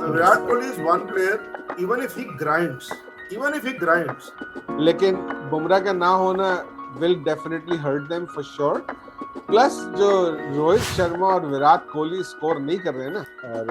Virat Kohli is one player, even if he grinds, लेकिन बुमराह का ना होना will definitely hurt them for sure. Plus जो रोहित शर्मा और विराट कोहली स्कोर नहीं कर रहे हैं ना, और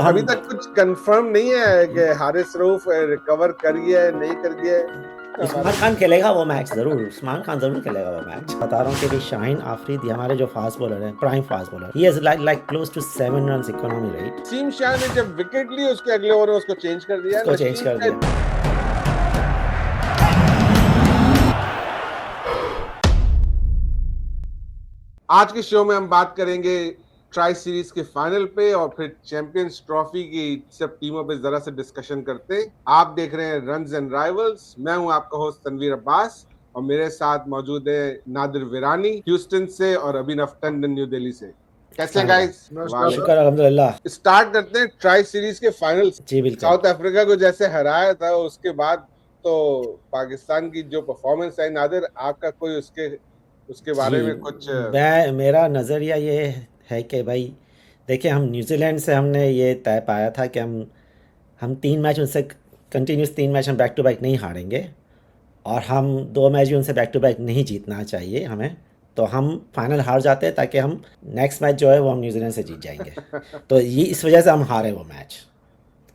अभी तक कुछ कंफर्म नहीं है कि हारिस रऊफ रिकवर कर गया है नहीं कर गया है। उस्मान खान खेलेगा वो मैच जरूर, उस्मान खान जरूर खेलेगा वो मैच। बता रहा हूँ कि शाहीन आफरीदी हमारे जो फास्ट बॉलर है, prime fast bowler, he is like close to 7 runs economy rate. सीम शाह ने जब विकेट ली उसके अगले ओवर में उसको चेंज कर दिया। आज के शो में हम बात करेंगे ट्राई सीरीज के फाइनल पे और फिर चैंपियंस ट्रॉफी की सब टीमों पे जरा से डिस्कशन करते हैं। आप देख रहे हैं रन्स एंड राइवल्स। मैं हूं आपका होस्ट तनवीर अब्बास और मेरे साथ मौजूद है नादिर विरानी ह्यूस्टन से और अभिनव टंडन न्यू दिल्ली से। कैसे हैं गाइस? शुक्र अल्हम्दुलिल्लाह। स्टार्ट करते हैं ट्राई सीरीज के फाइनल। साउथ अफ्रीका को जैसे हराया था उसके बाद तो पाकिस्तान की जो परफॉर्मेंस है, नादिर आपका कोई उसके बारे में कुछ? मेरा नज़रिया ये है कि भाई देखिए, हम न्यूजीलैंड से हमने ये तय पाया था कि हम 3 मैच उनसे कंटिन्यूस 3 मैच हम बैक टू बैक नहीं हारेंगे और हम 2 मैच भी उनसे बैक टू बैक नहीं जीतना चाहिए हमें। तो हम फाइनल हार जाते हैं ताकि हम नेक्स्ट मैच जो है वो हम न्यूजीलैंड से जीत जाएंगे। तो ये इस वजह से हम हारे वो मैच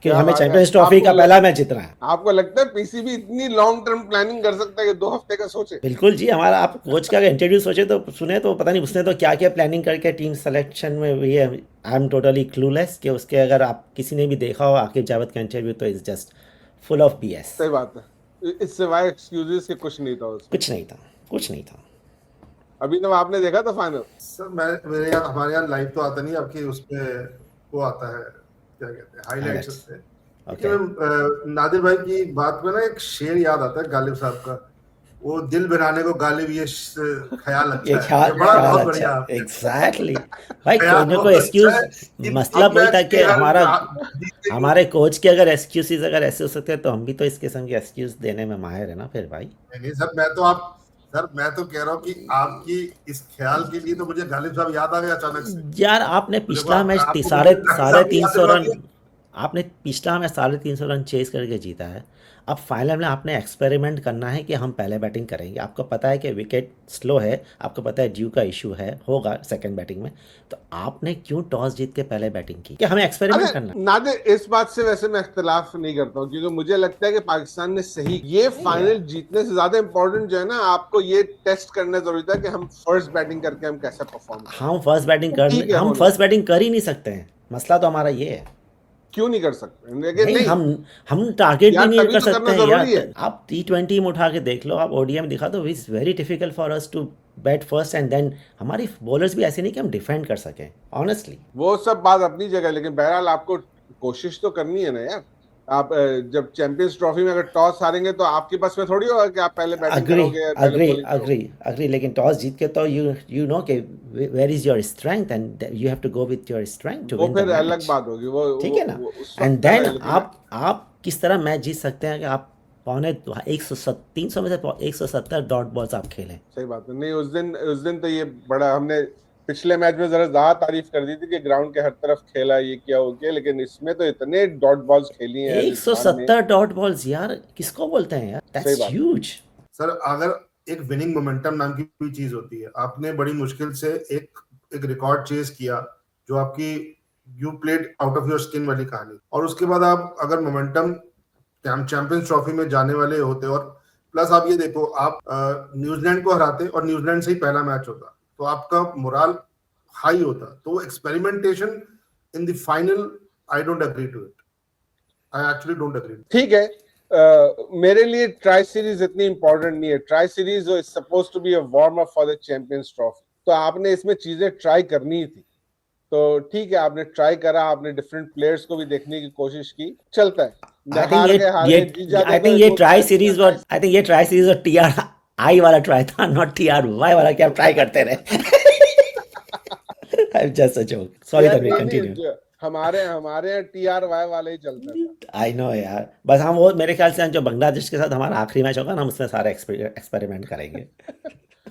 कि हमें चैंपियंस ट्रॉफी का पहला मैच जीतना है। आपको लगता है पीसीबी इतनी लॉन्ग टर्म प्लानिंग कर सकता है कि 2 हफ्ते का सोचे? बिल्कुल जी। हमारा आप कोच का इंटरव्यू सोचे तो सुने तो पता नहीं उसने तो क्या क्या प्लानिंग करके टीम सिलेक्शन में भी है। आई एम टोटली क्लूलेस कि उसके, अगर आप किसी ने भी देखा हो आकिब जावेद का इंटरव्यू तो is just full of BS. सही बात है, इससे वाई एक्सक्यूजेस के कुछ नहीं था उसमें। कुछ नहीं था। अभी तो आपने देखा था फाइनल? सर मेरे हमारे यहाँ लाइव तो आता नहीं, आपकी उसमें वो आता है, क्या कहते हैं, हाइलाइट्स पे। नादिर भाई की बात में ना एक शेर याद आता है गालिब साहब का, वो दिल बनाने को गालिब ये ख्याल अच्छा है। बड़ा बहुत बढ़िया। एग्जैक्टली भाई, कोई एक्सक्यूज मतलब वही था कि हमारे कोच के अगर एक्सक्यूजेस अगर ऐसे हो सकते हैं तो हम भी तो इस किस्म के एक्सक्यूज देने में माहिर है ना फिर भाई। नहीं सर, मैं तो कह रहा हूँ कि आपकी इस ख्याल के लिए तो मुझे गालिब साहब याद आ गया अचानक से। यार आपने पिछला मैच 350 रन, आपने पिछला मैच 350 रन चेस करके जीता है। अब फाइनल में आपने एक्सपेरिमेंट करना है कि हम पहले बैटिंग करेंगे। आपको पता है कि विकेट स्लो है, आपको पता है ड्यू का इशू है, होगा सेकंड बैटिंग में, तो आपने क्यों टॉस जीत के पहले बैटिंग की? कि हमें एक्सपेरिमेंट करना है। नादिर, इस बात से वैसे मैं इख्तिलाफ नहीं करता हूँ क्योंकि मुझे लगता है कि पाकिस्तान ने सही, ये फाइनल जीतने से ज्यादा इंपॉर्टेंट जो है ना, आपको ये टेस्ट करना जरूरी था कि हम फर्स्ट बैटिंग करके हम कैसे परफॉर्म। हम फर्स्ट बैटिंग कर ही नहीं सकते हैं। मसला तो हमारा ये है। क्यों नहीं कर सकते? नहीं, हम टारगेट भी नहीं कर सकते हैं यार। आप T20 में उठा के देख लो, आप ओडीआई में दिखा दो, it's very difficult for us to bat first and then हमारी बॉलर्स भी ऐसे नहीं कि हम डिफेंड कर सकें ऑनेस्टली। वो सब बात अपनी जगह, लेकिन बहरहाल आपको कोशिश तो करनी है ना यार। आप जब चैंपियंस ट्रॉफी में अगर टॉस हारेंगे तो आपके पास में थोड़ी होगा कि आप पहले बैटिंग करोगे। अग्री, लेकिन टॉस जीत के तो यू नो कि where is your strength and you have to go with your strength to win the match. वो फिर अलग बात होगी, वो ठीक है ना। एंड देन आप किस तरह मैच जीत सकते हैं कि आप पौने 300 में से 170 डॉट बॉल्स आप खेलें। सही बात है। नहीं, उस दिन तो ये बड़ा, हमने पिछले मैच में जरा ज्यादा तारीफ कर दी थी कि ग्राउंड के हर तरफ खेला, ये क्या हो गया, लेकिन इसमें तो इतने डॉट बॉल्स खेली हैं। 170 डॉट बॉल्स यार किसको बोलते हैं यार? That's huge. सर, अगर एक विनिंग मोमेंटम नाम की कोई चीज होती है, आपने बड़ी मुश्किल से एक रिकॉर्ड चेज किया जो आपकी you played out of your skin वाली कहानी, और उसके बाद आप अगर मोमेंटम चैंपियंस ट्रॉफी में जाने वाले होते, और प्लस आप ये देखो, आप न्यूजीलैंड को हराते और न्यूजीलैंड से ही पहला मैच होता तो आपका मोराल हाई होता। तो experimentation in the final, I don't agree to it. I actually don't agree. ठीक है, मेरे लिए ट्राई सीरीज इतनी इंपॉर्टेंट नहीं है। Tri series is supposed to be a warm up for the Champions Trophy. तो आपने इसमें चीजें ट्राई करनी थी, तो ठीक है, आपने ट्राई करा, आपने डिफरेंट प्लेयर्स को भी देखने की कोशिश की, चलता है। आई थिंक ये ट्राई सीरीज और TRI वाला ट्राई था, नॉट TRY वाला कि आप ट्राई करते रहे। I'm just a joke. Sorry Tanveer, continue. हमारे यहाँ TRY वाले ही चलता है। I know यार, बस हम वो मेरे ख्याल से जो बांग्लादेश के साथ हमारा आखिरी मैच होगा ना, हम उसमें सारे एक्सपेरिमेंट करेंगे।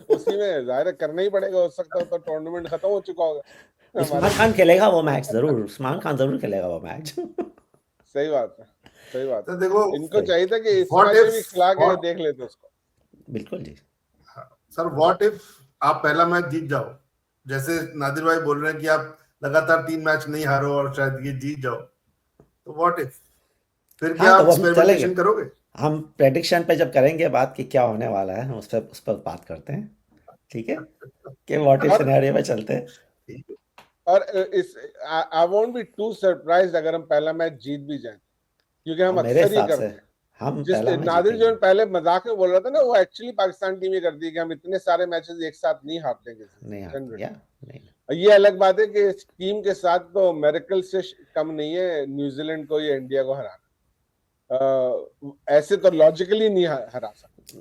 वो उसी में जाहिर है करना ही पड़ेगा, हो सकता है तो टूर्नामेंट खत्म हो चुका होगा उस्मान हमारे। खान खेलेगा वो मैच जरूर, उस्मान खान जरूर खेलेगा वो मैच। सही बात है, सही बात तो है। देखो, इनको चाहिए था कि इस व्हाट मैच में इफ भी खिला के व्हाट देख लेते उसको। बिल्कुल जी। सर, व्हाट इफ आप पहला मैच जीत जाओ, जैसे नादिर भाई बोल रहे हैं कि आप लगातार 3 मैच नहीं हारो और शायद ये जीत जाओ, तो व्हाट इफ, फिर क्या हाँ तो आप वो हम चलेंगे, एक्सपेरिमेंटेशन करोगे? हम प्रेडिक्शन पे जब करेंगे बात कि क्या होने वाला है, उस पर बात करते हैं, ठीक है, कि व्हाट इफ और सिनेरियो में चलते हैं। ठीक है। और इस I won't be too surprised अगर हम पहला मैच जीत भी जाएं, क्योंकि और हम मेरे अक्सर ये हिसाब से करते हैं। हम जिस पहला में नादिर जो जीतेंगे। पहले मजाक में बोल रहा था ना, वो एक्चुअली पाकिस्तान टीम ये करती है कि हम इतने सारे मैचेस एक साथ नहीं हारते किसी से नहीं हारते जनरली। या नहीं। ये अलग बात है कि इस टीम के साथ तो मेरिकल से कम नहीं है न्यूजीलैंड को या इंडिया को हराना। ऐसे तो लॉजिकली नहीं हरा सकते।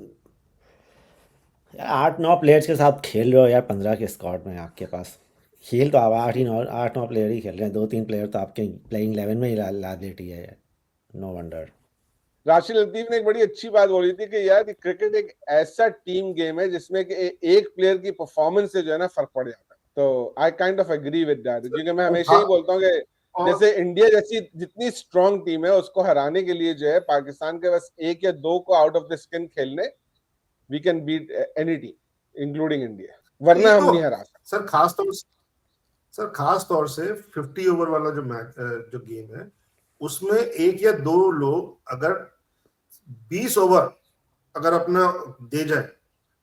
यार 8-9 प्लेयर्स के साथ खेल रहे हो यार, 15 के स्क्वाड में आपके पास खेल तो आप 8-9 प्लेयर ही खेल रहे हैं, 2-3 प्लेयर तो आपके प्लेइंग 11 में ही लाइबिलिटी है, नो वंडर। राशिद लतीफ ने एक बड़ी अच्छी बात बोली थी कि यार क्रिकेट एक ऐसा टीम गेम है जिसमें कि एक प्लेयर की परफॉर्मेंस से जो है ना फर्क पड़ जाता है। तो I kind of agree with that, क्योंकि मैं हमेशा ही बोलता हूँ कि और जैसे इंडिया जैसी जितनी स्ट्रांग टीम है उसको हराने के लिए जो है पाकिस्तान के बस 1 या 2 को आउट ऑफ द स्किन खेलने, we can beat any team including India, वरना ये हम तो नहीं हरा सकते। सर खास तौर से 50 ओवर वाला जो मैच जो गेम है, उसमें 1 या 2 लोग अगर 20 ओवर अगर अपना दे जाए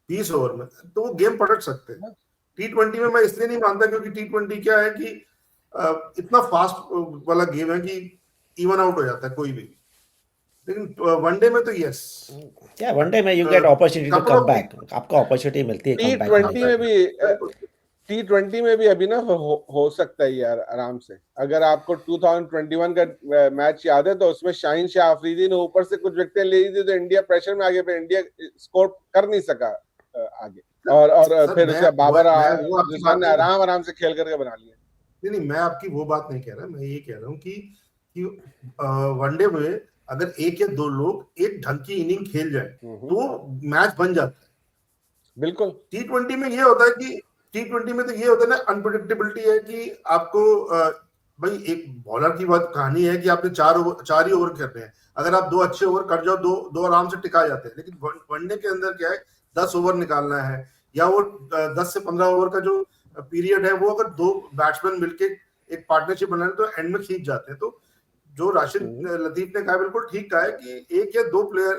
20 ओवर में, तो वो गेम पलट सकते हैं। T20 में मैं इसलिए नहीं मानता क्योंकि T20 क्या है कि इतना फास्ट वाला गेम है कि इवन आउट हो जाता है कोई भी, लेकिन वनडे में तो यस, क्या वनडे में you get opportunity to couple come of back, आपको अपॉर्चुनिटी मिलती है कम बैक करने T20 की। में भी T20 में भी अभी ना हो सकता है यार आराम से। अगर आपको 2021 का मैच याद है तो उसमें शाहीन शाह अफरीदी ने ऊपर से कुछ विकेटें ले ली थी तो इंडिया प्रेशर में आगे, फिर इंडिया स्कोर कर नहीं सका आगे, और सर फिर उसके बाबर मैं वो आपकी आजम बात ने नहीं, आराम से खेल करके बना लिया। नहीं मैं आपकी वो बात नहीं कह रहा, मैं ये कह रहा हूँ कि वनडे में अगर 1 या 2 लोग एक ढंग की इनिंग खेल जाए तो मैच बन जाता है। बिल्कुल। T20 में ये होता है कि T20 में तो ये होता है ना, अनप्रेडिक्टेबिलिटी है कि आपको भाई एक बॉलर की बात कहानी है कि आपने 4 ही ओवर करने हैं, अगर आप 2 अच्छे ओवर कर जाओ, दो आराम से टिका जाते हैं, लेकिन वनडे के अंदर क्या है 10 ओवर निकालना है, या वो 10 से 15 ओवर का जो पीरियड है वो अगर 2 बैट्समैन मिलके एक पार्टनरशिप बनाए तो एंड में खींच जाते हैं। तो जो राशिद लतीफ ने कहा बिल्कुल ठीक कहा है कि 1 या 2 player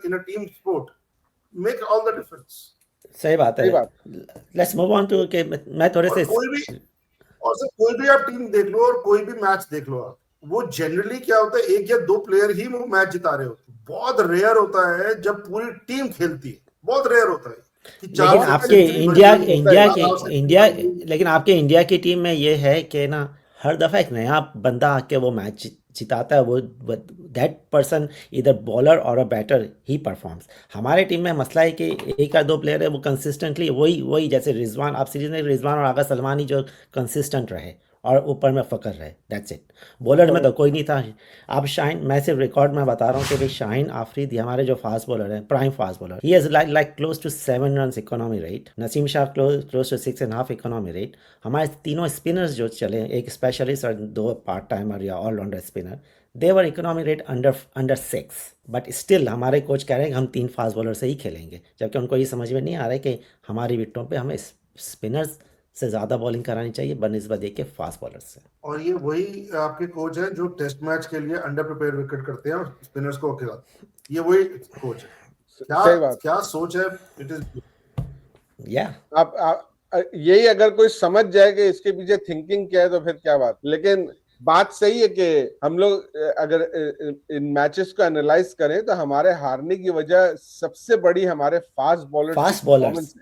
in a team sport make all the difference. सही बात है। लेट्स मूव ऑन टू कि मैं थोड़े से और सर कोई भी आप टीम देख लो और कोई भी मैच देख लो आप, वो जनरली क्या होता है 1 या 2 प्लेयर ही वो मैच जिता रहे होते हैं। बहुत रेयर होता है जब पूरी टीम खेलती है, बहुत रेयर होता है कि लेकिन आपके लेकिन आपके इंडिया की टीम में ये है कि ना हर दफ़ा एक नया बंदा आके वो मैच जिताता है, वो दैट पर्सन इधर बॉलर और अ बैटर ही परफॉर्म्स। हमारे टीम में मसला है कि 1 या 2 प्लेयर है वो कंसिस्टेंटली वही जैसे रिजवान, आप सीरीज में रिजवान और आगा सलमान ही जो कंसिस्टेंट रहे और ऊपर में फ़कर रहे, दैट्स इट। बॉलर में तो कोई नहीं था। अब शाहीन, मैं सिर्फ रिकॉर्ड में बता रहा हूँ कि भाई शाहीन आफरीदी हमारे जो फास्ट बॉलर है, prime fast bowler, he has like close to 7 run economy rate, Naseem Shah close to 6.5 economy rate. हमारे तीनों स्पिनर्स जो चले, एक स्पेशलिस्ट और 2 पार्ट टाइमर या allrounder spinner, their economy rate under 6, but still हमारे कोच कह रहे हैं कि हम 3 फास्ट बॉलर से ही खेलेंगे, जबकि उनको ये समझ में नहीं आ रहा है कि हमारी विकेटों पे हमें स्पिनर्स से ज़्यादा बॉलिंग करानी चाहिए बनिस्बत के फास्ट बॉलर से। और ये वही आपके कोच हैं जो टेस्ट मैच के लिए अंडर प्रिपेयर विकेट करते हैं और स्पिनर्स को खिलाते हैं, ये वही कोच है। क्या सोच है, इट इज या आप यही अगर कोई समझ जाए कि इसके पीछे थिंकिंग क्या है तो फिर क्या बात। लेकिन बात सही है कि हम लोग अगर इन मैचेस को एनालाइज करें तो हमारे हारने की वजह सबसे बड़ी हमारे फास्ट बॉलर्स की performance,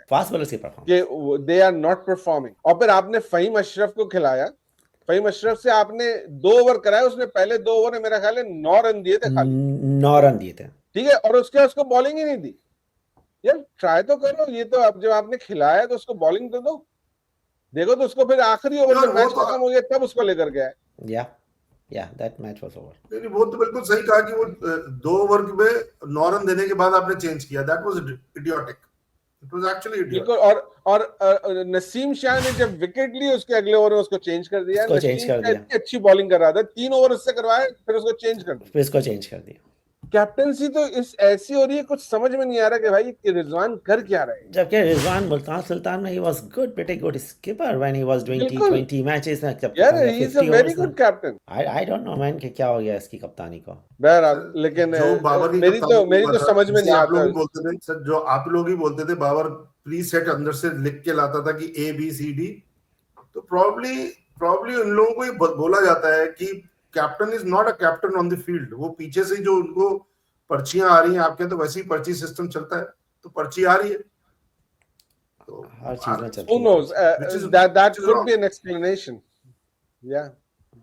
they are not performing. और फिर आपने फहीम अशरफ को खिलाया, फहीम अशरफ से आपने 2 ओवर कराया, उसने पहले 2 ओवर में मेरा ख्याल है 9 रन दिए थे, खाली 9 रन दिए थे, ठीक है, और उसको बॉलिंग ही नहीं दी। यार ट्राई तो करो, ये तो अब जब आपने खिलाया तो उसको बॉलिंग तो दो। देखो तो उसको फिर आखिरी ओवर में मैच खत्म हो गया तब उसको लेकर गया। That match was over. नहीं, वो तो बिल्कुल सही कहा कि वो 2 ओवर में 9 रन देने के बाद आपने चेंज किया, that was idiotic. It was actually idiot. बिल्कुल। और नसीम शाह ने जब विकेट ली उसके अगले ओवर में उसको चेंज कर दिया। उसको चेंज नसीम कर शाह दिया। इतनी अच्छी बॉलिंग कर रहा था, 3 ओवर उससे करवाए, फिर उसको चेंज कर दिया। फिर इसको चेंज कर दिया। कैप्टनसी तो इस ऐसी हो रही है, कुछ समझ में नहीं आ रहा कि भाई कि रिजवान कर क्या रहे हैं। जबकि रिजवान मुल्तान सुल्तान में he was good, pretty good skipper when he was doing बिल्कुल। T20 मैचेस में जब यार he is a 50 very overs good में। Captain. I don't know man कि क्या हो गया इसकी कप्तानी को। बहरहाल, लेकिन जो बाबर की मेरी कप्तानी तो हुआ था, समझ में जैसे नहीं आप लोग आता। ही बोलते थे सर, जो आप लोग ही बोलते थे बाबर प्री सेट अंदर से लिख के लाता था कि ABCD, तो प्रॉब्ली उन लोगों को ये बोला जाता है कि captain is not a captain on the field. वो पीछे से जो उनको पर्चियां आ रही हैं आपके, तो वैसे ही पर्ची सिस्टम चलता है, तो पर्ची आ रही है तो हर चीज में who चलती है knows, which that is could wrong. be an explanation. Yeah,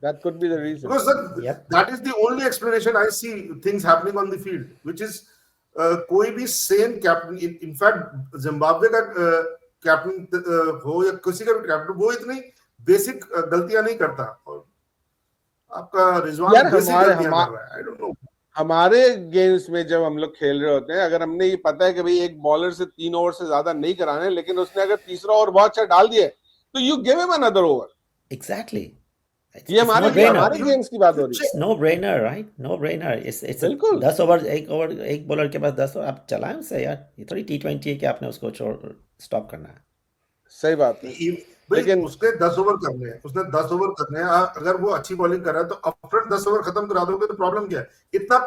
that could be the reason. Because Yep. that is the only explanation I see things happening on the field, which is कोई भी sane captain, in fact Zimbabwe का captain हो या किसी का भी captain, वो इतनी बेसिक गलतियां नहीं करता, और आपका रिजवान यार बेसिक हमारे गलतियां कर रहा है। आई डोंट नो, हमारे गेम्स में जब हम लोग खेल रहे होते हैं, अगर हमने ये पता है कि भाई एक बॉलर से 3 ओवर से ज्यादा नहीं कराने, लेकिन उसने अगर तीसरा ओवर बहुत अच्छा डाल दिया तो you give him another over. Exactly. ये हमारे गेम्स की बात हो रही है। It's no brainer, right? No brainer. It's बिल्कुल। 10 ओवर, एक बॉलर के पास 10 ओवर, आप चलाएं उससे यार। ये थोड़ी T20 है कि आपने उसको स्टॉप करना है। सही बात है। लेकिन उसने 10 ओवर करने हैं, उसने 10 ओवर करने हैं। अगर वो अच्छी बॉलिंग कर रहा है तो अपफ्रंट 10 ओवर खत्म करा दोगे तो प्रॉब्लम क्या है? इतना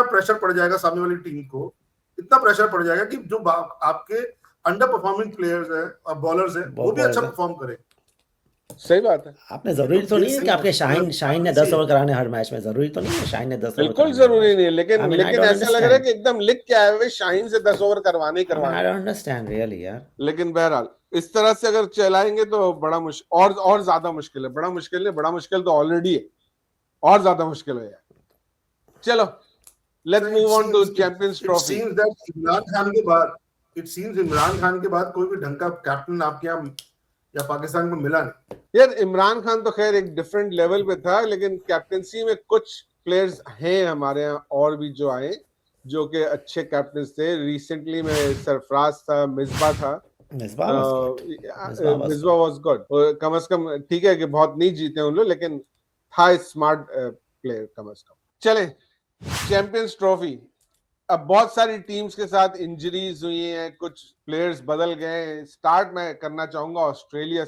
प्रेशर पड़ जाएगा सामने वाली टीम को, इतना प्रेशर पड़ जाएगा कि जो आपके अंडर परफॉर्मिंग प्लेयर्स हैं और बॉलर्स हैं, वो भी अच्छा परफॉर्म करें। सही बात है। आपने जरूरी तो नहीं है कि आपके शाहीन ने 10 ओवर कराने हर मैच में, जरूरी तो नहीं है शाहीन ने 10 ओवर। बिल्कुल जरूरी नहीं है, लेकिन ऐसा लग रहा है कि एकदम लिख के आए हुए शाहीन से 10 ओवर करवाने ही करवाने। I don't understand really यार। लेकिन बहरहाल इस तरह से अगर चलाएंगे तो बड़ा मुश्किल, और ज्यादा मुश्किल है। बड़ा मुश्किल नहीं, बड़ा मुश्किल तो ऑलरेडी है, और ज्यादा मुश्किल है यार। चलो let's move on to Champions Trophy. It seems Imran Khan के बाद कोई भी ढंग का कैप्टन आपके यहाँ या पाकिस्तान को मिला नहीं। यार इमरान खान तो खैर एक डिफरेंट लेवल पे था, लेकिन कैप्टनसी में कुछ प्लेयर्स हैं हमारे यहाँ और भी जो आए, जो कि अच्छे कैप्टन थे। रिसेंटली में सरफराज था, मिसबा था। Misbah was good. कम से कम ठीक है कि बहुत नहीं जीते उन लोग, लेकिन था स्मार्ट प्लेयर कम से कम। चले चैंपियंस ट्रॉफी। अब बहुत सारी टीम्स के साथ इंजरीज हुई हैं, कुछ प्लेयर्स बदल गए। स्टार्ट मैं करना चाहूंगा ऑस्ट्रेलिया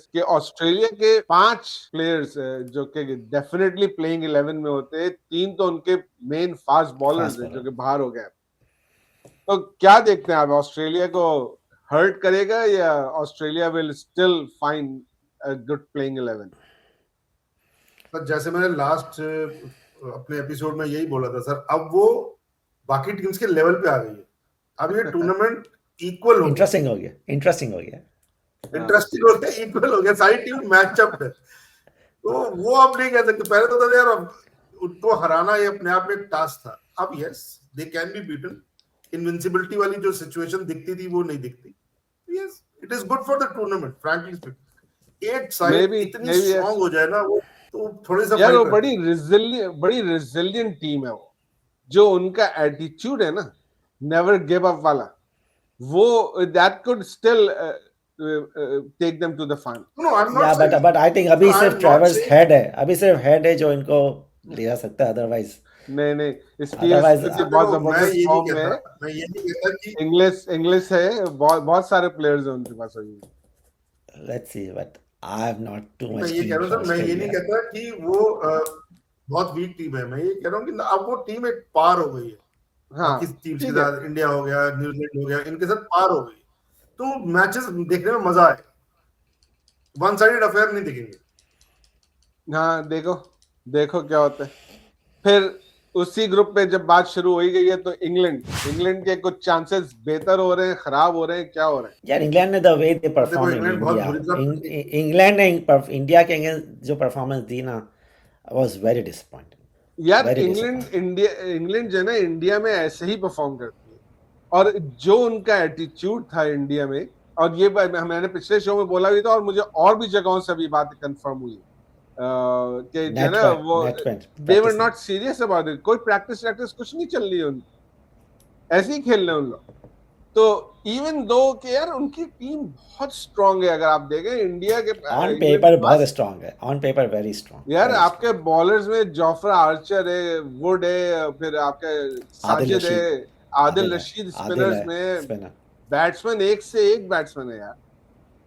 के 5 प्लेयर्स जो कि डेफिनेटली प्लेइंग 11 में होते हैं। 3 तो उनके मेन फास्ट बॉलर्स हैं जो कि बाहर हो गए। तो क्या देखते हैं आप, ऑस्ट्रेलिया को हर्ट करेगा या Australia will still find a good playing 11? Sir जैसे मैंने लास्ट अपने एपिसोड में यही बोला था सर, अब वो बाकी टीम्स के लेवल पे आ गई है। अब ये टूर्नामेंट इक्वल हो गया, इंटरेस्टिंग हो गया, इक्वल हो गया, सारी टीम मैचअप है। तो वो आप नहीं कह सकते। पहले तो था यार उनको हराना ये अपने आप में एक टास्क था। अब yes they can be beaten. Invincibility वाली जो सिचुएशन दिखती थी वो नहीं दिखती। Yes it is good for the tournament frankly speaking. 8 side इतनी स्ट्रांग हो जाए ना, वो तो थोड़ी सा यार वो बड़ी रिजिलिएंट टीम है। वो जो उनका एटीट्यूड है ना, नेवर गिव अप वाला, वो that could still take them to the final. But I think अभी सिर्फ ट्रैवर्स हेड है जो इनको ले जा सकता है। अदरवाइज नहीं बहुत जबरदस्त फॉर्म में। मैं ये नहीं कहता कि इंग्लिश है, बहुत सारे प्लेयर्स हैं उनके पास अभी। Let's see, but I have not too much. मैं ये नहीं कहता कि वो बहुत वीक टीम है। मैं ये कह रहा हूँ कि अब वो टीम एक पार हो गई है। हाँ, किस टीम के साथ, इंडिया हो गया, न्यूजीलैंड हो गया, इनके साथ पार हो गई, तो मैचेस देखने में मजा आए। वन साइडेड अफेयर नहीं दिखेंगे। हाँ, देखो क्या होता है। फिर उसी ग्रुप में जब बात शुरू हो ही गई है तो इंग्लैंड के कुछ चांसेस बेहतर हो रहे हैं, खराब हो रहे हैं, क्या हो रहे हैं? यार इंग्लैंड ने the way they perform England ने इंडिया के अगेंस्ट जो परफॉर्मेंस दी ना, was very disappointing। यार इंग्लैंड जो है ना, इंडिया में ऐसे ही परफॉर्म करती है। और जो उनका एटीट्यूड था इंडिया में, और ये मैंने पिछले शो में बोला भी था, और मुझे और भी जगहों से अभी बात कंफर्म हुई कि जो ना वो they were not serious about it। कोई प्रैक्टिस कुछ नहीं चल रही है उनकी, ऐसे ही खेल रहे हैं उन लोग। तो इवन दो कि यार उनकी टीम बहुत स्ट्रांग है, अगर आप देखें इंडिया के ऑन इंग्लैंड पेपर के बहुत पास स्ट्रांग है, ऑन पेपर वेरी स्ट्रांग, यार वेरी आपके बॉलर्स में जोफ्रा आर्चर है, वुड है, फिर आपके स्ट्रांग। आदिल साजिद है, रशीद, आदिल आदिल है, रशीद, आदिल स्पिनर्स है में स्पिनर। बैट्समैन एक से एक बैट्समैन है यार।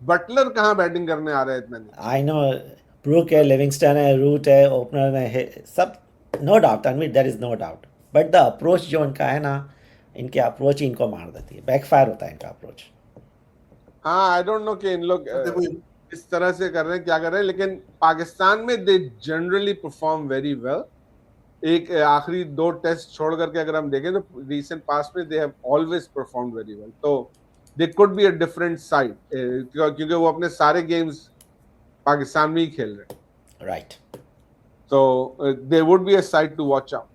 बटलर कहाँ बैटिंग करने आ रहा है इतना नीचे? आई नो, ब्रूक है, लिविंगस्टन है, रूट है, ओपनर में है सब, नो डाउट अनविट, there is no doubt. But the approach जो उनका है ना, इनकी अप्रोच ही इनको मार देती है, बैकफायर होता है इनका अप्रोच। हाँ, आई डोंट नो कि इन लोग सर देखो इस तरह से कर रहे हैं क्या कर रहे हैं, लेकिन पाकिस्तान में they generally perform very well. एक आखिरी दो टेस्ट छोड़ करके अगर हम देखें तो रिसेंट पास्ट में they have always perform very well. तो they could be a different side, क्योंकि वो अपने सारे गेम्स पाकिस्तान में ही खेल रहे हैं, राइट। तो they would be a side to watch out.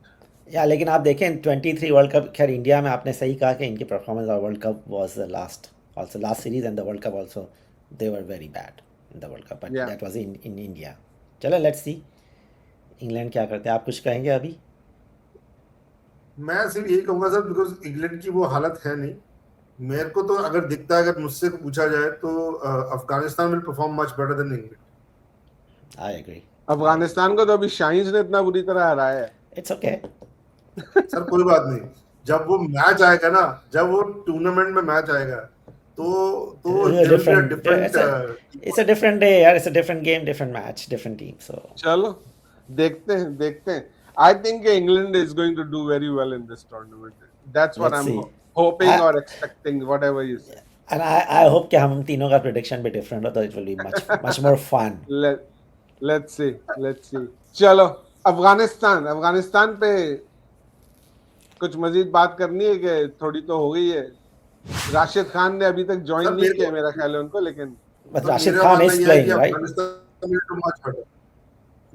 या लेकिन आप देखें 23 वर्ल्ड कप, खैर इंडिया में आपने सही कहा कि इनकी परफॉर्मेंस और world cup was the last, also last series and the world cup also, they were very bad in the world cup, but या दैट वाज इन इंडिया। चलो लेट्स सी इंग्लैंड क्या करते हैं। आप कुछ कहेंगे अभी? मैं सिर्फ यही कहूंगा सर, बिकॉज इंग्लैंड की वो हालत है नहीं। मेरे को तो अगर दिखता है, अगर मुझसे पूछा जाए तो Afghanistan will perform much better than England. I agree. Afghanistan को तो अभी शाहीन ने इतना बुरी तरह हराया है। It's okay. सर कोई बात नहीं, जब वो मैच आएगा ना, जब वो टूर्नामेंट में मैच आएगा तो there will be a different, different. It's a different day यार, it's a different game, different match, different team, so चलो देखते हैं। I think England is going to do very well in this tournament, that's what I let's am see. Hoping और expecting, whatever you say. And I hope कि हम तीनों का prediction भी different हो, तो it will be much much more fun. Let's see, let's see. चलो, अफगानिस्तान पे कुछ मजीद बात करनी है कि थोड़ी तो हो गई है? राशिद खान ने अभी तक ज्वाइन सर नहीं किया मेरा ख्याल है उनको, लेकिन बट सर राशिद मेरा खान मानना इज यह है कि playing right. Afghanistan will do much better.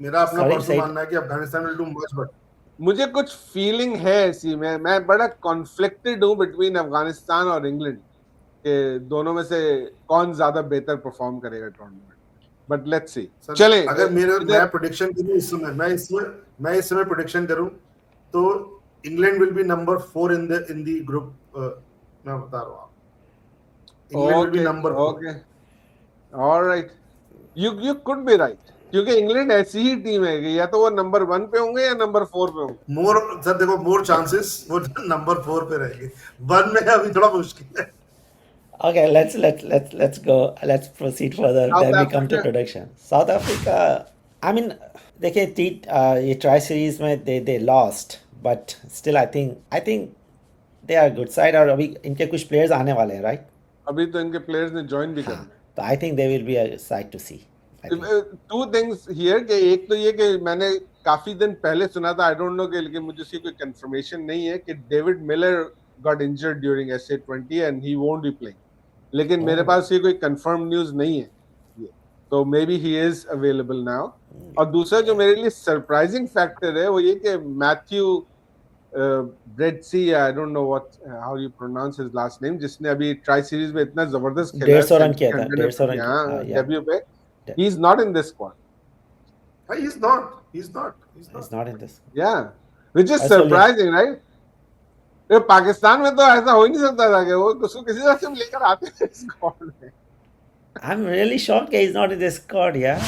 मेरा अपना सॉरी पर्सनल सही। मानना है कि Afghanistan will do much better. मुझे कुछ फीलिंग है ऐसी, मैं बड़ा कॉन्फ्लिक्टेड हूँ बिटवीन अफगानिस्तान और इंग्लैंड के दोनों में से कौन ज्यादा बेहतर परफॉर्म करेगा tournament, but let's see. Sir चले अगर मैं इधर। प्रेडिक्शन करूं इस समय, मैं इस समय प्रेडिक्शन करूं तो England will be number 4 in the group. मैं बता रहा हूं, England will be okay, number 4। Okay, alright, you could be right, क्योंकि इंग्लैंड ऐसी ही टीम है कि या तो वो नंबर 1 पे होंगे या नंबर 4 पे होंगे। मोर सर देखो, मोर चांसेस वो नंबर 4 पे रहेंगे। 1 में अभी थोड़ा मुश्किल है। Okay, let's go. Let's proceed further. South Then we come to Africa, prediction. South Africa. I mean, देखिए ये ट्राई सीरीज में they lost, but still I think they are good side, और अभी इनके कुछ प्लेयर्स आने वाले हैं राइट। अभी तो इनके प्लेयर्स ने ज्वाइन भी हाँ, करना। तो I think they will be a side to see. Two things here कि एक तो ये कि मैंने काफी दिन पहले सुना था, आई डोंट नो कि, लेकिन मुझे इसकी कोई कंफर्मेशन नहीं है कि David Miller got injured during SA20 and he won't be playing, लेकिन मेरे पास ये कोई कंफर्म न्यूज नहीं है ये, तो may be he is available now. और दूसरा जो मेरे लिए सरप्राइजिंग फैक्टर है वो ये कि Matthew Breetzke, I don't know what how you pronounce his last name, जिसने अभी ट्राई सीरीज में इतना जबरदस्त खेला है, 150 रन किया था, 1700 150 रन हाँ किया। डेब्यू पे, he is not in this squad. He is not. He's not in this. Yeah, which is Also, surprising, right? ये पाकिस्तान में तो ऐसा हो ही नहीं सकता था कि वो उसको किसी तरह से लेकर आते थे स्क्वाड में। I'm really shocked that he's not in this squad, yeah.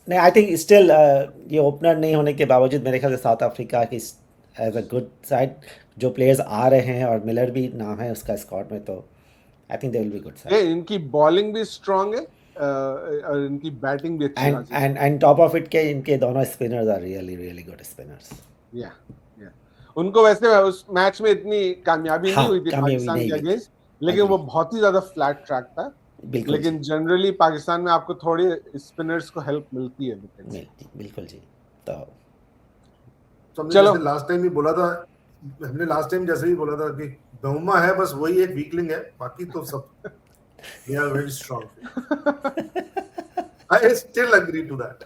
नहीं, आई थिंक स्टिल ये ओपनर नहीं होने के बावजूद मेरे ख्याल से साउथ अफ्रीका की एज अ गुड साइड जो प्लेयर्स आ रहे हैं, और मिलर भी नाम है उसका स्क्वाड में, तो I think they will be good side. ये इनकी बॉलिंग भी स्ट्रांग है और इनकी बैटिंग भी अच्छी है। एंड टॉप ऑफ इट के इनके दोनों spinners are really really good spinners. या उनको वैसे उस मैच में इतनी कामयाबी नहीं हुई थी पाकिस्तान के अगेंस्ट, लेकिन वो बहुत ही ज्यादा फ्लैट ट्रैक था। लेकिन जनरली पाकिस्तान में आपको थोड़ी स्पिनर्स को हेल्प मिलती है। बिल्कुल जी। तो चलो, लास्ट टाइम भी बोला था, हमने लास्ट टाइम जैसे ही बोला था कि बहुमा है, बस वही एक वीकलिंग है, बाकी तो सब they are very strong. I still agree to that.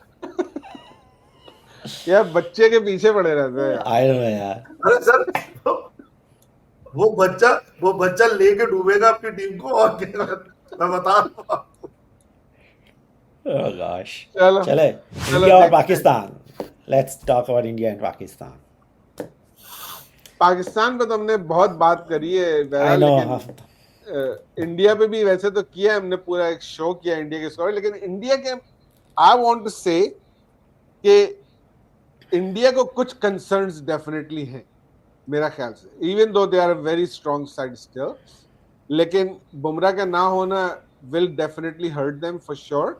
यार बच्चे के पीछे पड़े रहते हैं। आई डोंट नो यार। अरे सर वो बच्चा लेके डूबेगा अपनी टीम को, और क्या मैं बता रहा हूँ आपको। Oh gosh. चले इंडिया और Pakistan. Let's talk about India and Pakistan. Pakistan पे तो हमने बहुत बात करी है, I know. इंडिया पे भी वैसे तो किया हमने, पूरा एक शो किया इंडिया के स्कोर, लेकिन इंडिया के आई वांट टू से कि इंडिया को कुछ कंसर्न्स डेफिनेटली हैं मेरा ख्याल से, even though they are a very strong side still, लेकिन बुमराह का ना होना will definitely hurt them for sure.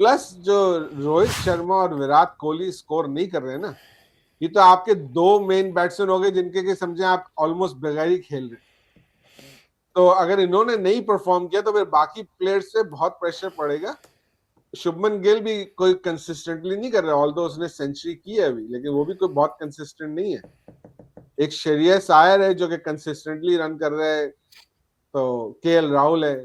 Plus जो रोहित शर्मा और विराट कोहली स्कोर नहीं कर रहे हैं ना, ये तो आपके दो मेन बैट्समैन हो गए जिनके के समझे आप ऑलमोस्ट बगैर ही खेल रहे हैं। तो अगर इन्होंने नहीं परफॉर्म किया तो फिर बाकी प्लेयर्स पे बहुत प्रेशर पड़ेगा। शुभमन गिल भी कोई कंसिस्टेंटली नहीं कर रहा, ऑल्दो उसने सेंचुरी की है अभी, लेकिन वो भी कोई बहुत कंसिस्टेंट नहीं है। एक श्रेयस आयर है जो कि कंसिस्टेंटली रन कर रहा है, तो केएल राहुल है।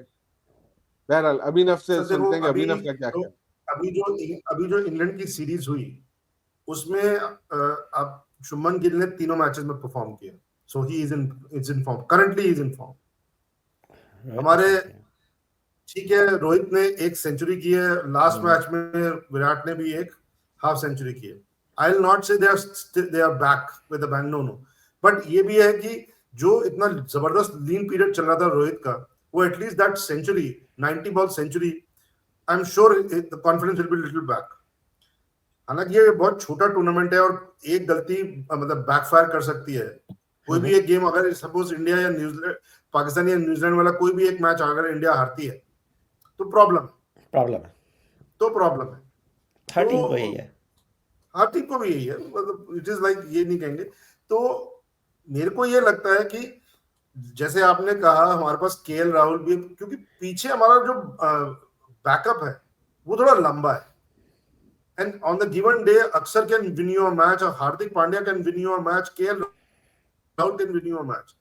बहरहाल अभिनव से सुनते हैं कि अभिनव का क्या कहना। अभी जो इंग्लैंड की सीरीज हुई उसमें अब शुभमन गिल ने तीनों मैचेस में परफॉर्म किया, so he is in form, currently is in form. हमारे ठीक है, रोहित ने एक सेंचुरी की है, लास्ट मैच में विराट ने भी एक हाफ सेंचुरी की है। आई will not say they are back with the bang, no, but ये भी है कि जो इतना जबरदस्त लीन पीरियड चल रहा था रोहित का, वो at least that century, 90 ball century, I am sure the confidence will be little back. हालांकि ये बहुत छोटा टूर्नामेंट है और एक गलती मतलब बैकफायर कर सकती है। कोई भी एक गेम, अगर सपोज इंडिया या न्यूजीलैंड, पाकिस्तान या न्यूजीलैंड वाला कोई भी एक मैच अगर इंडिया हारती है तो प्रॉब्लम है। हर टीम को यही है, हर टीम को भी यही है, मतलब इट इज लाइक, ये नहीं कहेंगे। तो मेरे को ये लगता है कि जैसे आपने कहा हमारे पास केएल राहुल भी, क्योंकि पीछे हमारा जो बैकअप है वो थोड़ा लंबा है, and on the given day Axar can win your match, और Hardik Pandya can win your match, KL Rahul can win your match.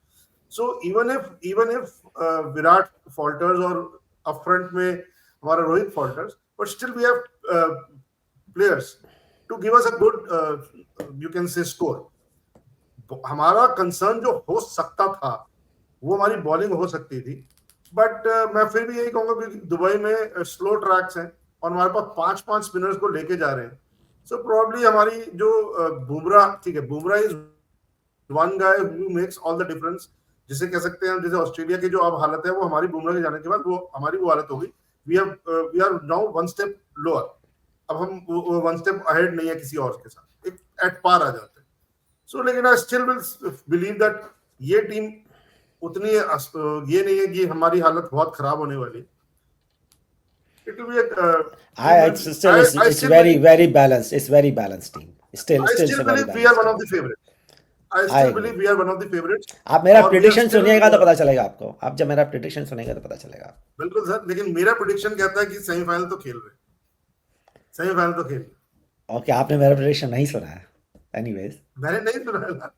So even if Virat falters और अप फ्रंट में हमारा Rohit falters, but still we have players to give us a good you can say score. हमारा concern जो हो सकता था वो हमारी बॉलिंग हो सकती थी, बट मैं फिर भी यही कहूंगा क्योंकि दुबई में स्लो ट्रैक्स हैं और हमारे पास 5 स्पिनर्स को लेके जा रहे हैं, सो प्रॉब्ली हमारी जो बुमराह, ठीक है, Bumrah is one guy who makes all the difference, जिसे कह सकते हैं जैसे ऑस्ट्रेलिया की जो अब हालत है वो हमारी बुमराह के जाने के बाद वो हमारी वो हालत हो गई। We are now one step lower, अब हम वन स्टेप अहेड नहीं है किसी और के साथ, एक एट पार आ जाते हैं। सो लेकिन I still will believe that ये टीम उतनी ये नहीं है कि हमारी हालत बहुत खराब होने वाली। It will be it's very balanced. It's very balanced team. Still believe we are one of the favorites. I still believe we are one of the favorites. आप मेरा प्रेडिक्शन सुनिएगा तो पता चलेगा आपको, आप जब मेरा प्रेडिक्शन सुनेगा तो पता चलेगा। बिल्कुल सर, लेकिन मेरा प्रेडिक्शन कहता है कि सेमीफाइनल तो खेल रहे। ओके, आपने मेरा प्रेडिक्शन नहीं सुना है। एनीवेज, मैंने नहीं सुना।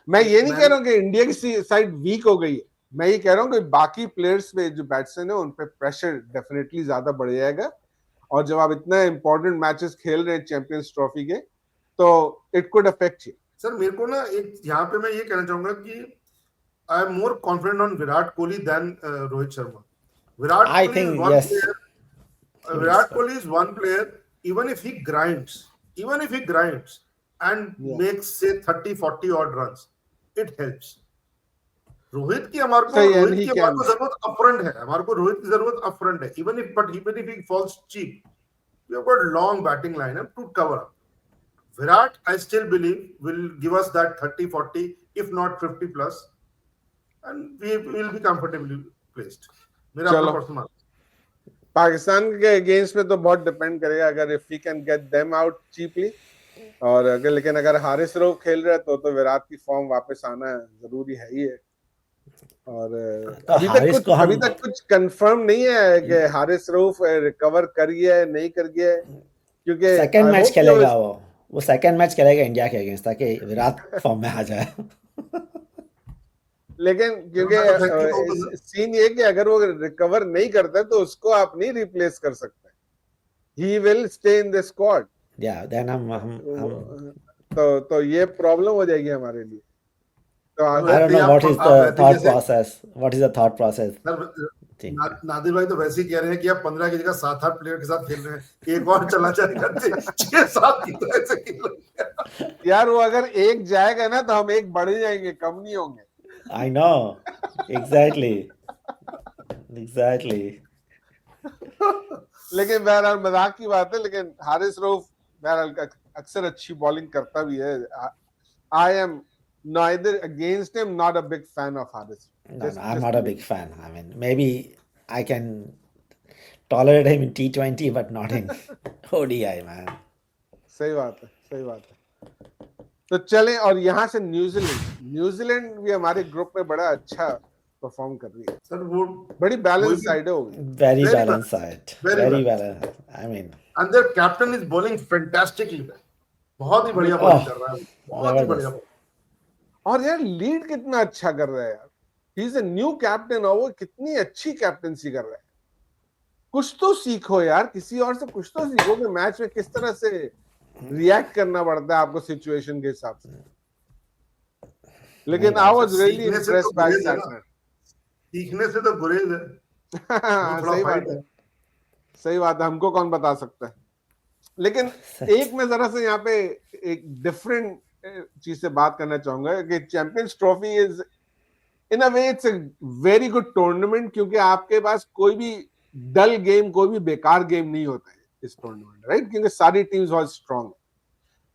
मैं ये नहीं कह रहा हूँ कि इंडिया की साइड वीक हो गई है, मैं ये कह रहा हूँ कि बाकी प्लेयर्स पे जो बैट्समैन है उन पे प्रेशर डेफिनेटली ज्यादा बढ़ जाएगा, और जब आप इतना इंपॉर्टेंट मैचेस खेल रहे हैं चैंपियंस ट्रॉफी के, तो it could affect you. Sir मेरे को ना एक यहाँ पे मैं ये कहना चाहूंगा कि I am more confident on Virat Kohli than Rohit Sharma. Virat Kohli is one player, even if he grinds and makes say 30-40 odd runs, it helps. Rohit की हमारे को जरूरत अपफ्रंट है, रोहित की जरूरत अपफ्रंट है, even if he falls cheap, we have got long batting lineup to cover up. Virat, I still believe, will give us that 30-40, if not 50 plus, and we will be comfortably placed. मेरा अपना personal. Pakistan के against में तो बहुत depend करेगा, अगर if we can get them out cheaply, और लेकिन अगर हारिस रऊफ खेल रहा है तो विराट की फॉर्म वापस आना जरूरी है ही है। और अभी तक कुछ कंफर्म नहीं है कि हारिस रऊफ रिकवर कर गया है नहीं कर गया है, क्योंकि सेकंड मैच खेलेगा वो सेकंड मैच खेलेगा इंडिया के अगेंस्ट, ताकि विराट फॉर्म में आ जाए। लेकिन क्योंकि सीन ये कि अगर वो रिकवर नहीं करता तो उसको आप नहीं रिप्लेस कर सकते, he will stay in the squad. या देन हम तो ये प्रॉब्लम हो जाएगी हमारे लिए। तो आई don't know what is the thought process. Nadir भाई तो वैसे ही कह रहे हैं कि आप 15 की जगह 7-8 प्लेयर के साथ खेल रहे हैं, एक और चला जाएगा 6-7 की तरह से खेल। यार वो अगर एक जाएगा ना तो हम एक बढ़ जाएंगे, कम नहीं होंगे। I know, exactly. एग्जैक्टली। लेकिन बहरहाल मजाक की बात है, लेकिन हारिस रऊफ बहरहाल अक्सर अच्छी बॉलिंग करता भी है। I am neither against him, not a big fan of Haris. No, no, I'm not a big fan. I mean, maybe I can tolerate him in T20, but not in ODI, man. सही बात है, सही बात है। तो चलें, और यहाँ से न्यूजीलैंड भी हमारे ग्रुप में बड़ा अच्छा परफॉर्म कर रही है सर। वो बड़ी बैलेंस वही- साइड होगी। Very Very balanced side. Very balanced. I mean, and their captain is bowling fantastically well. बहुत ही बढ़िया बॉलिंग कर रहा है, बहुत ही बढ़िया। और यार लीड कितना अच्छा कर रहा है यार। He is a new captain और वो कितनी अच्छी कैप्टनसी कर रहा है। कुछ तो सीखो यार, किसी और से कुछ तो सीखो कि मैच में किस तरह से रिएक्ट करना पड़ता है आपको सिचुएशन के हिसाब से। लेकिन I was really impressed by Santner. सीखने से तो गुरेज है। सही बात है, सही बात है, हमको कौन बता सकता है। लेकिन एक मैं जरा से यहाँ पे एक डिफरेंट चीज से बात करना चाहूंगा कि champions Trophy is in a way it's a very good tournament, क्योंकि आपके पास कोई भी डल गेम, कोई भी बेकार गेम नहीं होता है इस टूर्नामेंट, राइट? क्योंकि सारी टीम्स बहुत स्ट्रांग।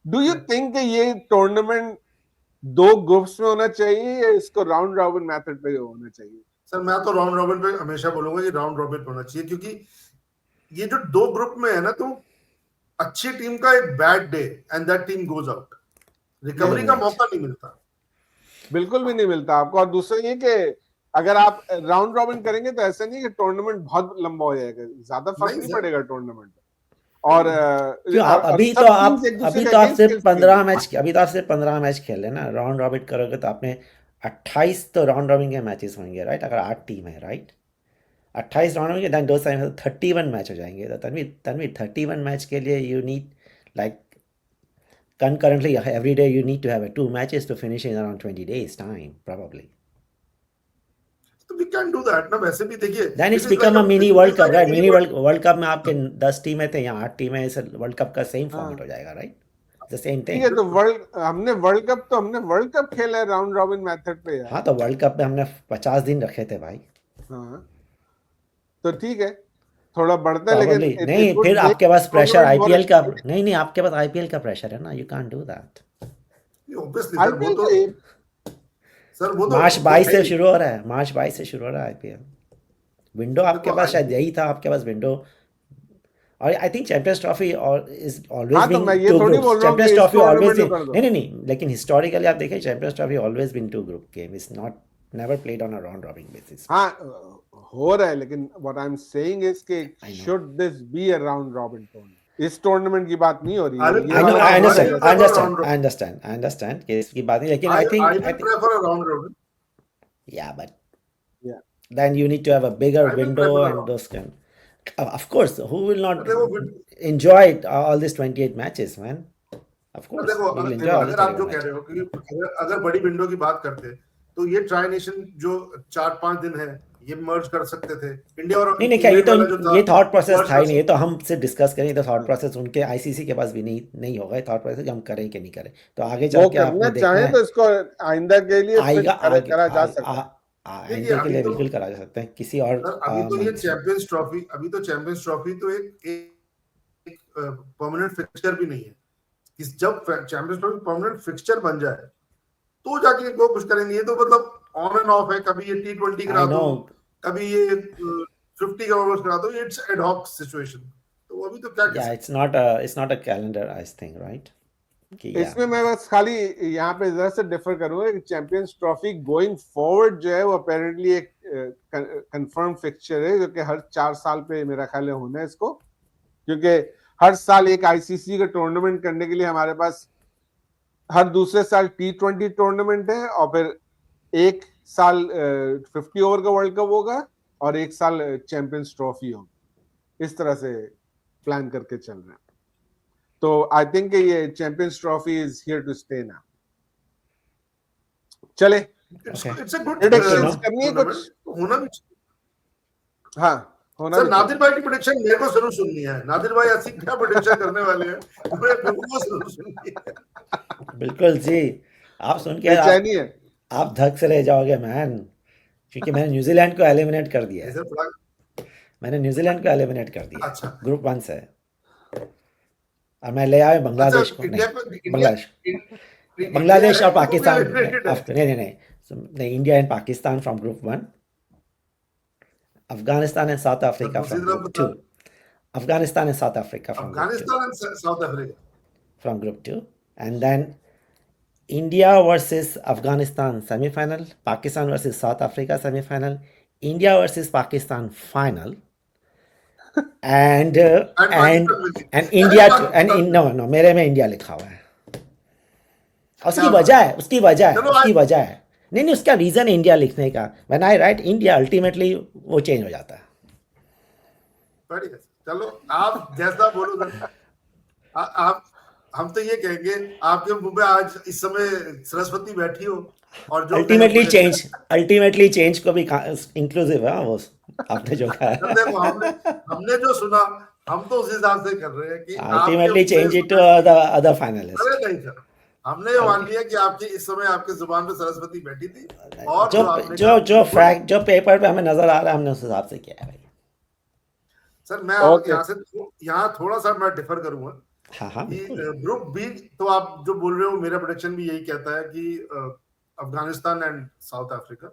डू यू थिंक कि ये टूर्नामेंट 2 ग्रुप्स में होना चाहिए या इसको राउंड रॉबिन मेथड पे होना चाहिए? सर मैं तो राउंड रॉबिन पे हमेशा बोलूंगा कि राउंड रॉबिन होना चाहिए, क्योंकि ये जो 2 ग्रुप में है ना, तो अच्छी टीम का एक bad day and that team goes out, recovery का मौका नहीं मिलता, बिल्कुल भी नहीं मिलता आपको। और दूसरा ये कि अगर आप राउंड रॉबिन करेंगे तो ऐसा नहीं कि टूर्नामेंट बहुत लंबा हो जाएगा, ज्यादा फर्क नहीं पड़ेगा टूर्नामेंट। और क्यों आप अभी तो आप सिर्फ 15 मैच, अभी तो आप सिर्फ 15 मैच खेल रहे ना। राउंड रॉबिन करोगे तो आपने 28 तो राउंड रॉबिन के मैचेस होंगे, राइट? अगर 8 टीम है, राइट? 28 राउंड होंगे, देन 2 टाइम 31 मैच हो जाएंगे। तो तनवीर 31 मैच के लिए you need like concurrently every day you need to have 2 matches to finish in around 20 days time probably. तो we can do that ना। वैसे भी देखिए, then it's become a mini world cup, right? mini world cup में आपके 10 टीमें थे, यहाँ 8 टीमें, इस वर्ल्ड कप का सेम फॉर्मेट हो जाएगा, राइट? The same thing. ठीक है, तो हमने वर्ल्ड कप खेला है राउंड रॉबिन मेथड पे यार। हाँ, तो वर्ल्ड कप में हमने 50 दिन रखे थे भाई। हाँ, तो ठीक है, थोड़ा बढ़ता है, लेकिन नहीं, फिर आपके पास प्रेशर आईपीएल का नहीं, आपके पास आईपीएल का प्रेशर है ना, you can't do that. Sir वो तो मार्च 22 से शुरू हो रहा है, मार्च 22 से शुरू हो रहा है आईपीएल विंडो। आपके पास शायद यही था आपके पास विंडो। और आई थिंक चैंपियंस ट्रॉफी और is always been 2 groups. Champions Trophy always नहीं, लेकिन हिस्टोरिकली आप देखें Champions Trophy always been 2 group game, is not never played on a round robin basis. हाँ हो रहा है, लेकिन what I am saying is कि should this be a round robin tournament? इस टूर्नामेंट की बात नहीं हो रही है। I understand कि इसकी बात नहीं, लेकिन I think prefer a round robin. Yeah, but then you need to have a bigger window and those can. Of course, who will not enjoy all these 28 matches, man? Of course, देखो, अगर आप जो कह रहे हो कि अगर बड़ी विंडो की बात करते तो ये ट्राई नेशन जो 4-5 दिन है ये मर्ज कर सकते थे इंडिया और नहीं क्या ये थॉट प्रोसेस था ही नहीं। ये तो हम से डिस्कस करें, तो थॉट प्रोसेस उनके आईसीसी के पास भी नहीं होगा थॉट प्रोसेस, हम करें कि नहीं करें। तो आगे चल के आपने देखना है तो इसको आइंदा के लिए करा जा सकता है, आइंदा के लिए बिल्कुल करा जा सकता है किसी और। अभी तो ये चैंपियंस ट्रॉफी तो एक परमानेंट फिक्सचर भी नहीं है। जब चैंपियंस ट्रॉफी परमानेंट फिक्सचर बन जाए तो जाके वो कुछ करेंगे। ये तो मतलब ऑन एंड ऑफ है, कभी ये T20 करा दो, कभी ये 50 ओवर्स करा दो, इट्स एड हॉक सिचुएशन। तो अभी तो क्या it's not a calendar I think, right? इसमें मैं बस खाली यहाँ पे जरा से डिफर करूंगा कि चैंपियंस ट्रॉफी गोइंग फॉरवर्ड जो है वो अपेरेंटली एक कंफर्म फिक्सचर है, जो कि हर 4 साल पे मेरा ख्याल है होना है इसको, क्योंकि हर साल एक आईसीसी का टूर्नामेंट करने के लिए हमारे पास हर दूसरे साल T20 टूर्नामेंट है, और फिर एक साल 50 ओवर का वर्ल्ड कप होगा और एक साल चैंपियंस ट्रॉफी होगी। इस तरह से प्लान करके चल रहे हैं। तो आई थिंक ये Champions Trophy is here to stay now. चले, इट्स अ गुड प्रेडिक्शंस करनी है कुछ होना भी। हाँ होना। सर नादिर भाई की प्रेडिक्शन मेरे को जरूर सुननी है। नादिर भाई ऐसी क्या प्रेडिक्शन करने वाले हैं, मेरे को जरूर सुननी है। बिल्कुल जी, आप सुन के बेचैनी है, आप धक से रह जाओगे मैन। क्योंकि मैंने न्यूजीलैंड को एलिमिनेट कर दिया है। ऐसे थोड़ा मैंने न्यूजीलैंड को एलिमिनेट कर दिया है अच्छा ग्रुप 1 से, और मैं ले आया अच्छा बांग्लादेश को। इंडिया नहीं, को इंडिया बांग्लादेश इंडिया बांग्लादेश है और कि वो भी पाकिस्तान एलिमिनेटेड है? नहीं नहीं नहीं, नहीं, India and Pakistan from group 1, Afghanistan and south तो अफ्रीका दूसरी फ्रॉम तरफ ग्रुप 2, बता Afghanistan and south Africa Afghanistan and south Africa from group 2, and then India versus Afghanistan semi-final, Pakistan versus South Africa semi-final, India versus Pakistan final, and and Pakistan में and and India to, and Pakistan in, में no no मेरे में India लिखा हुआ है। और क्या उसकी बात वजह है है, उसकी वजह है, चलो उसकी आज वजह है। नहीं नहीं, उसका रीज़न इंडिया लिखने का, when I right India ultimately वो चेंज हो जाता है। बढ़िया चलो आप जैसा बोलो सर आप हम तो ये कहेंगे आपके मुंह में आज इस समय सरस्वती बैठी हो और जो कहे अल्टीमेटली मुझे चेंज को भी इंक्लूसिव है वो आपने जो कहा सर देखो हमने है। हमने जो सुना हम तो उस हिसाब से कर रहे हैं कि आपके अल्टीमेटली मुंह से चेंज इट टू सुना कि अदर फाइनलिस्ट। अरे नहीं सर हमने ये मान लिया कि आपकी इस समय आपके जुबान पे सरस्वती बैठी थी और जो जो आपने जो कहा जो बिल्कुल फैक्ट जो पेपर पे हमें नजर आ रहा है हमने उस हिसाब से किया है भाई। सर मैं ओके यहाँ से यहाँ थोड़ा सा मैं डिफर करूंगा हाँ हाँ कि बिल्कुल। ग्रुप बी तो आप जो बोल रहे हो मेरा प्रेडिक्शन भी यही कहता है कि Afghanistan and south Africa,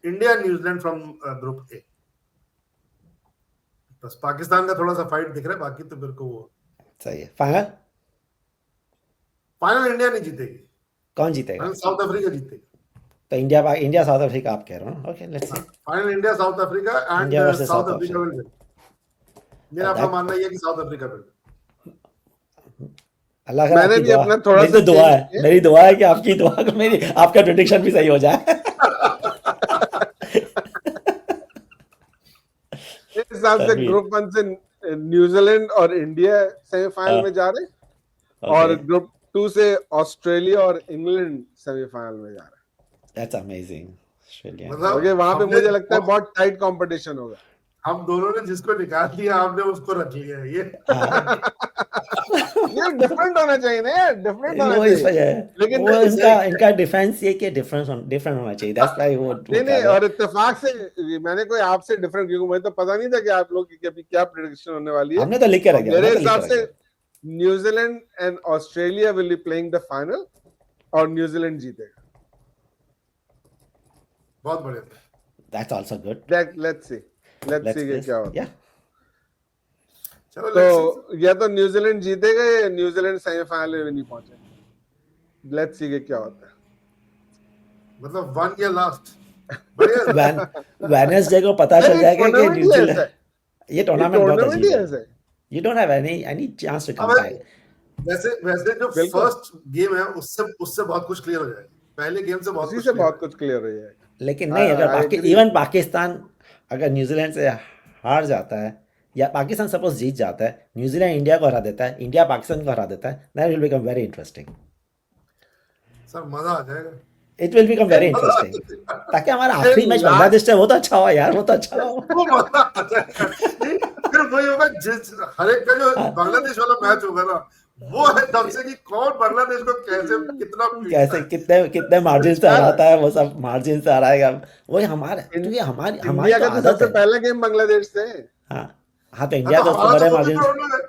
India New Zealand from group A. बस पाकिस्तान का थोड़ा सा फाइट दिख रहा है, बाकी तो मेरे को वो सही है। फाइनल फाइनल इंडिया नहीं जीतेगी, कौन जीतेगा? फाइनल साउथ अफ्रीका जीतेगी। तो इंडिया साउथ अफ्रीका आप कह रहे हो ना? Okay let's see. Final India south Africa and India versus south south Africa will Africa. Win. मेरा अपना मानना ये है कि साउथ अफ्रीका विल। अल्लाह करे मैंने आपकी भी दुआ, अपना थोड़ा मेरी सा तो दुआ चेंज है, किया। मेरी दुआ है कि आपकी दुआ मेरी आपका प्रेडिक्शन भी सही हो जाए। इस हिसाब से तनवीर ग्रुप 1 से न्यूजीलैंड और इंडिया सेमीफाइनल में जा रहे और ओके ग्रुप 2 से ऑस्ट्रेलिया और इंग्लैंड सेमीफाइनल में जा रहे दैट्स अमेजिंग। ऑस्ट्रेलिया मतलब ओके वहां पे हमने मुझे लगता है बहुत टाइट कंपटीशन होगा। हम दोनों ने जिसको निकाल दिया आपने उसको रख लिया है ये हाँ ये डिफरेंट होना चाहिए ना यार, डिफरेंट होना वो इस चाहिए। वजह है, लेकिन वो इनका सही इनका डिफरेंस ये कि डिफरेंट होना चाहिए, दैट्स व्हाई वो नहीं कर नहीं, रहे और इत्तेफाक से मैंने कोई आपसे डिफरेंट, क्योंकि मुझे तो पता नहीं था कि आप लोग की अभी क्या प्रेडिक्शन होने वाली हैं। है। हमने तो लिख के और रख दिया, मेरे हमने तो लिख हिसाब के रख से दिया। New Zealand and Australia will be playing the final और न्यूजीलैंड जीतेगा। बहुत बढ़िया। That's also good. Let's see कि क्या होता है। चलो लेट्स तो या तो न्यूजीलैंड जीतेगा या न्यूजीलैंड सेमीफाइनल में नहीं पहुंचेगा। लेट्स सी कि क्या होता है। मतलब वन ईयर लास्ट बढ़िया। वेडनेसडे को पता चल जाएगा कि टूर्नामेंट ही न्यूजीलैंड ऐसा है, ये टूर्नामेंट बहुत टूर्नामेंट अजीब ही है। ऐसा है। You don't have any chance to come अब back. वैसे जो बिल्कुल। फर्स्ट गेम है उससे बहुत कुछ क्लियर हो जाएगा, पहले गेम से बहुत उसी कुछ से clear बहुत है। कुछ क्लियर हो जाएगा। लेकिन नहीं, अगर I agree even with you. Pakistan अगर न्यूजीलैंड से हार जाता है या पाकिस्तान सपोज जीत जाता है, न्यूजीलैंड इंडिया को हरा देता है, इंडिया पाकिस्तान को हरा देता है, that will become very interesting. Sir मजा आ जाएगा। इट विल बिकम वेरी मजा आ इंटरेस्टिंग। जाएगा। ताकि हमारा आखिरी मैच लास्ट बांग्लादेश से वो तो अच्छा हो यार, वो तो अच्छा हो। वो मजा आ जाएगा। नहीं, फिर वही होगा हर एक का जो बांग्लादेश वाला मैच होगा ना, वो है तब से कि कौन बांग्लादेश को कैसे कितना पीटता कैसे है। कितने मार्जिन से हराता है, वो सब मार्जिन से हराएगा। वही हमारे क्योंकि हमारी हमारी इंडिया तो का तो आदत सबसे है। पहला गेम बांग्लादेश से। हाँ हाँ, तो हाँ, इंडिया तो तो उसको हमारा बड़े तो वो भी मार्जिन। प्रॉब्लम है।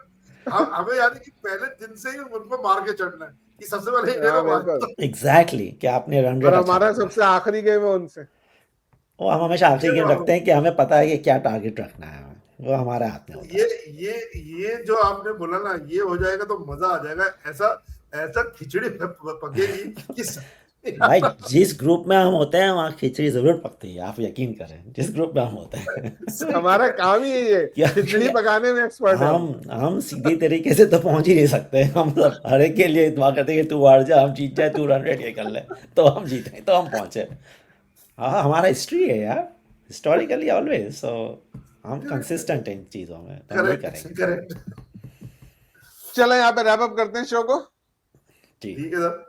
हमें याद है कि पहले दिन से ही उनको मार के चढ़ना है कि सबसे पहले इंडिया हाँ को मार। बिल्कुल। एग्जैक्टली कि आपने रन और रेट अच्छा हमारा रखना। सबसे आखिरी गेम है उनसे। वो हम हमेशा आखिरी गेम रखते हैं कि हमें पता है कि क्या टारगेट रखना है, वो हमारे हाथ में होता है। ये जो आपने बोला ना, ये हो जाएगा तो मजा आ जाएगा। ऐसा खिचड़ी पकेगी कि भाई जिस ग्रुप में हम होते हैं वहाँ खिचड़ी जरूर पकती है, आप यकीन करें, जिस ग्रुप में हम होते हैं। हमारा काम ही यही है, क्या खिचड़ी पकाने में एक्सपर्ट है हम। हम सीधी तरीके से तो पहुंच ही नहीं सकते। हम सब हर एक के लिए दुआ करते हैं कि तू हार जा, हम जीत जाए, तू रन रेट ये कर ले, तो हम जीते, तो हम पहुंचे। हाँ हमारा हिस्ट्री है यार, हिस्टोरिकली ऑलवेज। सो हम कंसिस्टेंट हैं इन चीज़ों में, तो हम यही करेंगे। करेक्ट। चलो यहाँ पे रैप अप करते हैं शो को। जी ठीक है सर।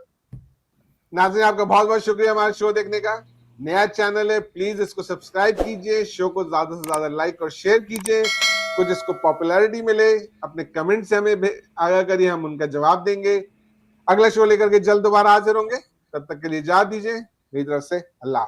नाज़रीन आपका बहुत बहुत शुक्रिया हमारा शो देखने का। नया चैनल है, प्लीज इसको सब्सक्राइब कीजिए, शो को ज्यादा से ज्यादा लाइक और शेयर कीजिए। कुछ इसको पॉपुलैरिटी मिले, अपने कमेंट से हमें आगाह करिए, हम उनका जवाब देंगे। अगला शो लेकर के जल्द दोबारा हाजिर होंगे, तब तक के लिए इजाजत दीजिए। मेरी तरफ से अल्लाह।